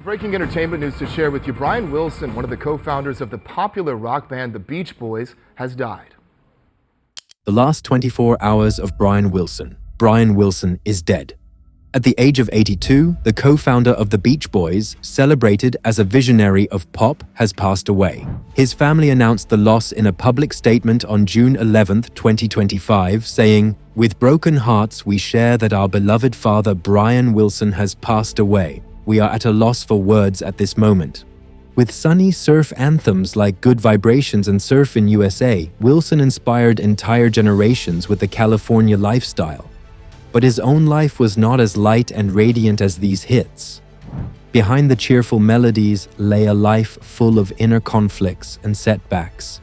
Breaking entertainment news to share with you. Brian Wilson, one of the co-founders of the popular rock band The Beach Boys, has died. The last 24 hours of Brian Wilson. Brian Wilson is dead. At the age of 82, the co-founder of the Beach Boys, celebrated as a visionary of pop, has passed away. His family announced the loss in a public statement on June 11, 2025, saying, "With broken hearts, we share that our beloved father Brian Wilson has passed away. We are at a loss for words at this moment." With sunny surf anthems like Good Vibrations and Surfin USA, Wilson inspired entire generations with the California lifestyle. But his own life was not as light and radiant as these hits. Behind the cheerful melodies lay a life full of inner conflicts and setbacks.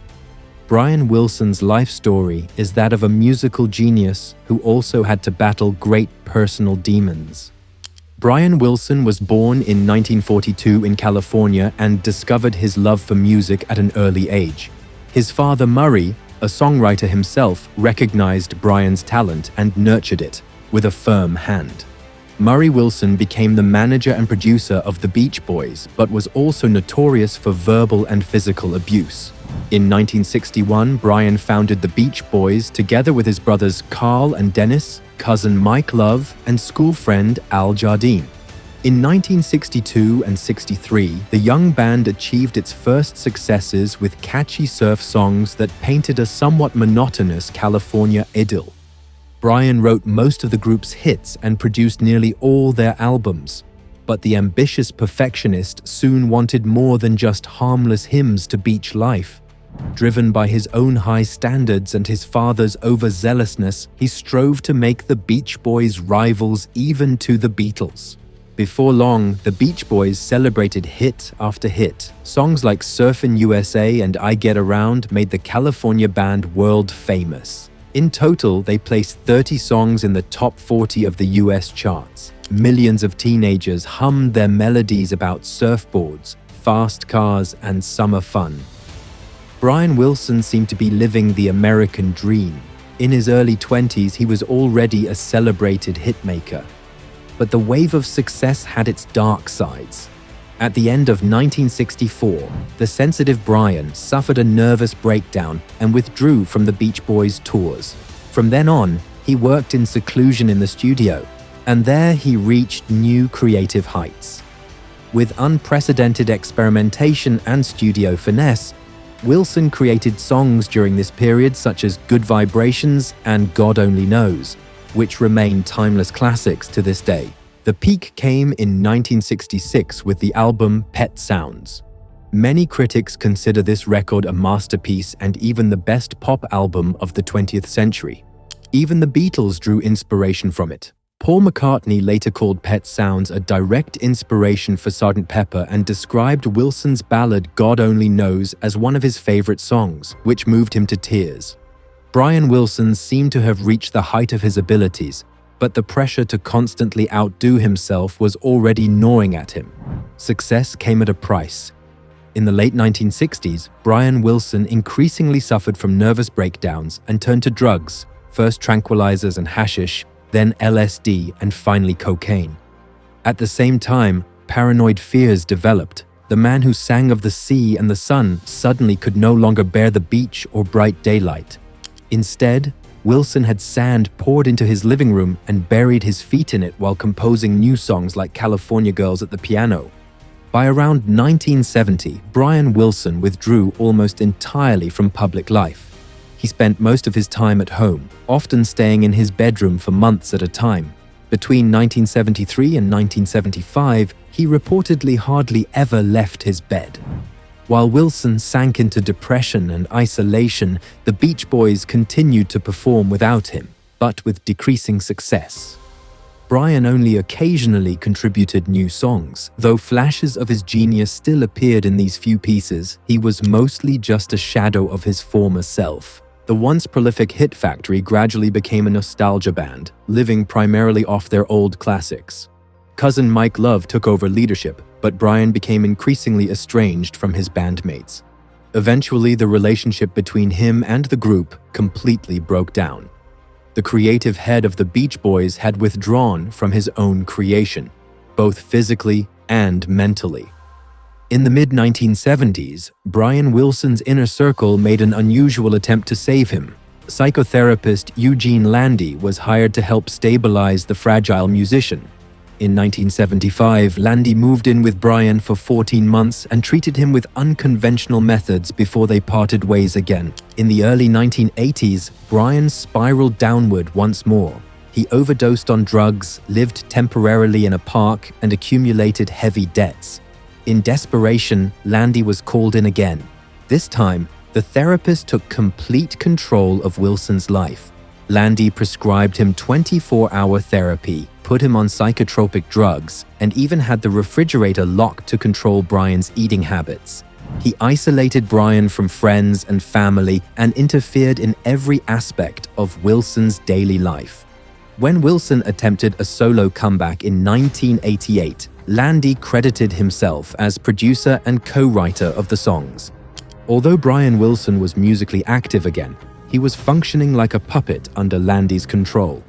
Brian Wilson's life story is that of a musical genius who also had to battle great personal demons. Brian Wilson was born in 1942 in California and discovered his love for music at an early age. His father, Murray, a songwriter himself, recognized Brian's talent and nurtured it with a firm hand. Murray Wilson became the manager and producer of the Beach Boys, but was also notorious for verbal and physical abuse. In 1961, Brian founded the Beach Boys together with his brothers Carl and Dennis, cousin Mike Love, and school friend Al Jardine. In 1962 and 63, the young band achieved its first successes with catchy surf songs that painted a somewhat monotonous California idyll. Brian wrote most of the group's hits and produced nearly all their albums. But the ambitious perfectionist soon wanted more than just harmless hymns to beach life. Driven by his own high standards and his father's overzealousness, he strove to make the Beach Boys rivals even to the Beatles. Before long, the Beach Boys celebrated hit after hit. Songs like Surfin USA and I Get Around made the California band world famous. In total, they placed 30 songs in the top 40 of the US charts. Millions of teenagers hummed their melodies about surfboards, fast cars, and summer fun. Brian Wilson seemed to be living the American dream. In his early 20s, he was already a celebrated hitmaker. But the wave of success had its dark sides. At the end of 1964, the sensitive Brian suffered a nervous breakdown and withdrew from the Beach Boys tours. From then on, he worked in seclusion in the studio, and there he reached new creative heights. With unprecedented experimentation and studio finesse, Wilson created songs during this period such as Good Vibrations and God Only Knows, which remain timeless classics to this day. The peak came in 1966 with the album Pet Sounds. Many critics consider this record a masterpiece and even the best pop album of the 20th century. Even the Beatles drew inspiration from it. Paul McCartney later called Pet Sounds a direct inspiration for Sgt. Pepper and described Wilson's ballad God Only Knows as one of his favorite songs, which moved him to tears. Brian Wilson seemed to have reached the height of his abilities, but the pressure to constantly outdo himself was already gnawing at him. Success came at a price. In the late 1960s, Brian Wilson increasingly suffered from nervous breakdowns and turned to drugs, first tranquilizers and hashish, then LSD, and finally cocaine. At the same time, paranoid fears developed. The man who sang of the sea and the sun suddenly could no longer bear the beach or bright daylight. Instead, Wilson had sand poured into his living room and buried his feet in it while composing new songs like California Girls at the piano. By around 1970, Brian Wilson withdrew almost entirely from public life. He spent most of his time at home, often staying in his bedroom for months at a time. Between 1973 and 1975, he reportedly hardly ever left his bed. While Wilson sank into depression and isolation, the Beach Boys continued to perform without him, but with decreasing success. Brian only occasionally contributed new songs. Though flashes of his genius still appeared in these few pieces, he was mostly just a shadow of his former self. The once prolific Hit Factory gradually became a nostalgia band, living primarily off their old classics. Cousin Mike Love took over leadership, but Brian became increasingly estranged from his bandmates. Eventually, the relationship between him and the group completely broke down. The creative head of the Beach Boys had withdrawn from his own creation, both physically and mentally. In the mid-1970s, Brian Wilson's inner circle made an unusual attempt to save him. Psychotherapist Eugene Landy was hired to help stabilize the fragile musician. In 1975, Landy moved in with Brian for 14 months and treated him with unconventional methods before they parted ways again. In the early 1980s, Brian spiraled downward once more. He overdosed on drugs, lived temporarily in a park, and accumulated heavy debts. In desperation, Landy was called in again. This time, the therapist took complete control of Wilson's life. Landy prescribed him 24-hour therapy, put him on psychotropic drugs, and even had the refrigerator locked to control Brian's eating habits. He isolated Brian from friends and family and interfered in every aspect of Wilson's daily life. When Wilson attempted a solo comeback in 1988, Landy credited himself as producer and co-writer of the songs. Although Brian Wilson was musically active again, he was functioning like a puppet under Landy's control.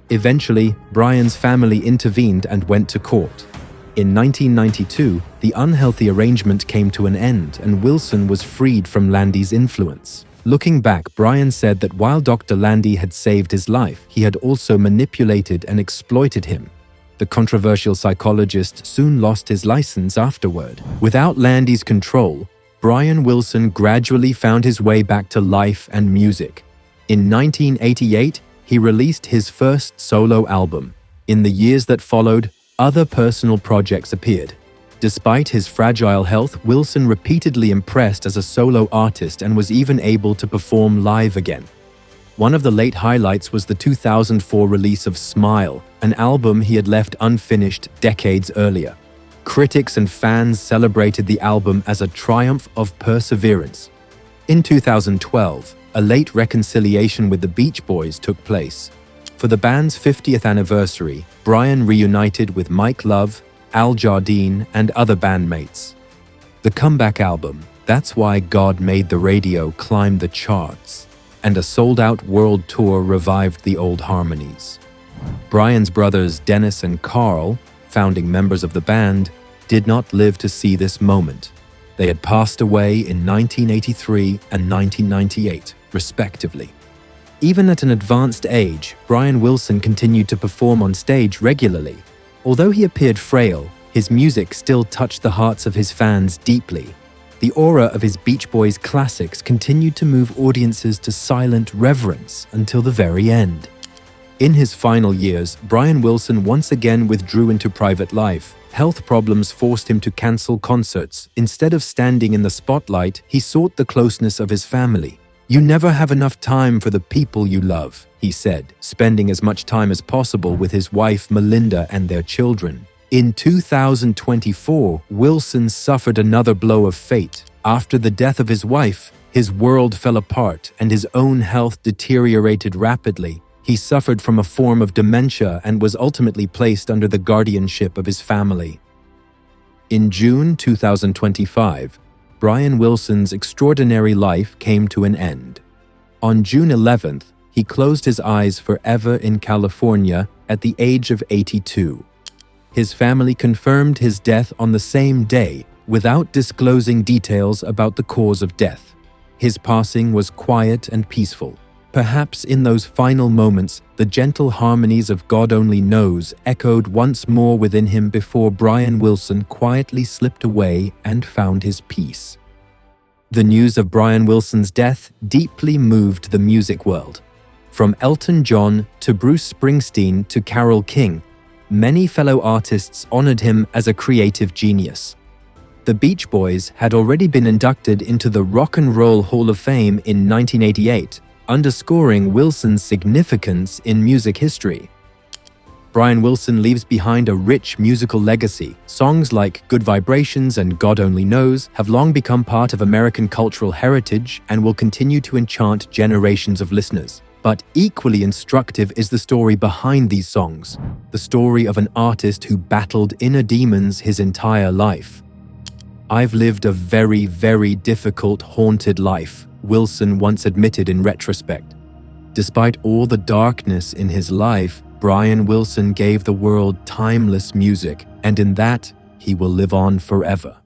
Eventually, Brian's family intervened and went to court. In 1992, the unhealthy arrangement came to an end and Wilson was freed from Landy's influence. Looking back, Brian said that while Dr. Landy had saved his life, he had also manipulated and exploited him. The controversial psychologist soon lost his license afterward. Without Landy's control, Brian Wilson gradually found his way back to life and music. In 1988, he released his first solo album. In the years that followed, other personal projects appeared. Despite his fragile health, Wilson repeatedly impressed as a solo artist and was even able to perform live again. One of the late highlights was the 2004 release of Smile, an album he had left unfinished decades earlier. Critics and fans celebrated the album as a triumph of perseverance. In 2012, a late reconciliation with the Beach Boys took place. For the band's 50th anniversary, Brian reunited with Mike Love, Al Jardine, and other bandmates. The comeback album, That's Why God Made the Radio, climbed the charts, and a sold-out world tour revived the old harmonies. Brian's brothers Dennis and Carl, founding members of the band, did not live to see this moment. They had passed away in 1983 and 1998, respectively. Even at an advanced age, Brian Wilson continued to perform on stage regularly. Although he appeared frail, his music still touched the hearts of his fans deeply. The aura of his Beach Boys classics continued to move audiences to silent reverence until the very end. In his final years, Brian Wilson once again withdrew into private life. Health problems forced him to cancel concerts. Instead of standing in the spotlight, he sought the closeness of his family. "You never have enough time for the people you love," he said, spending as much time as possible with his wife Melinda and their children. In 2024, Wilson suffered another blow of fate. After the death of his wife, his world fell apart and his own health deteriorated rapidly. He suffered from a form of dementia and was ultimately placed under the guardianship of his family. In June 2025, Brian Wilson's extraordinary life came to an end. On June 11th, he closed his eyes forever in California at the age of 82. His family confirmed his death on the same day without disclosing details about the cause of death. His passing was quiet and peaceful. Perhaps in those final moments, the gentle harmonies of God Only Knows echoed once more within him before Brian Wilson quietly slipped away and found his peace. The news of Brian Wilson's death deeply moved the music world. From Elton John to Bruce Springsteen to Carole King, many fellow artists honored him as a creative genius. The Beach Boys had already been inducted into the Rock and Roll Hall of Fame in 1988, underscoring Wilson's significance in music history. Brian Wilson leaves behind a rich musical legacy. Songs like Good Vibrations and God Only Knows have long become part of American cultural heritage and will continue to enchant generations of listeners. But equally instructive is the story behind these songs, the story of an artist who battled inner demons his entire life. "I've lived a very, very difficult, haunted life," Wilson once admitted in retrospect. Despite all the darkness in his life, Brian Wilson gave the world timeless music, and in that, he will live on forever.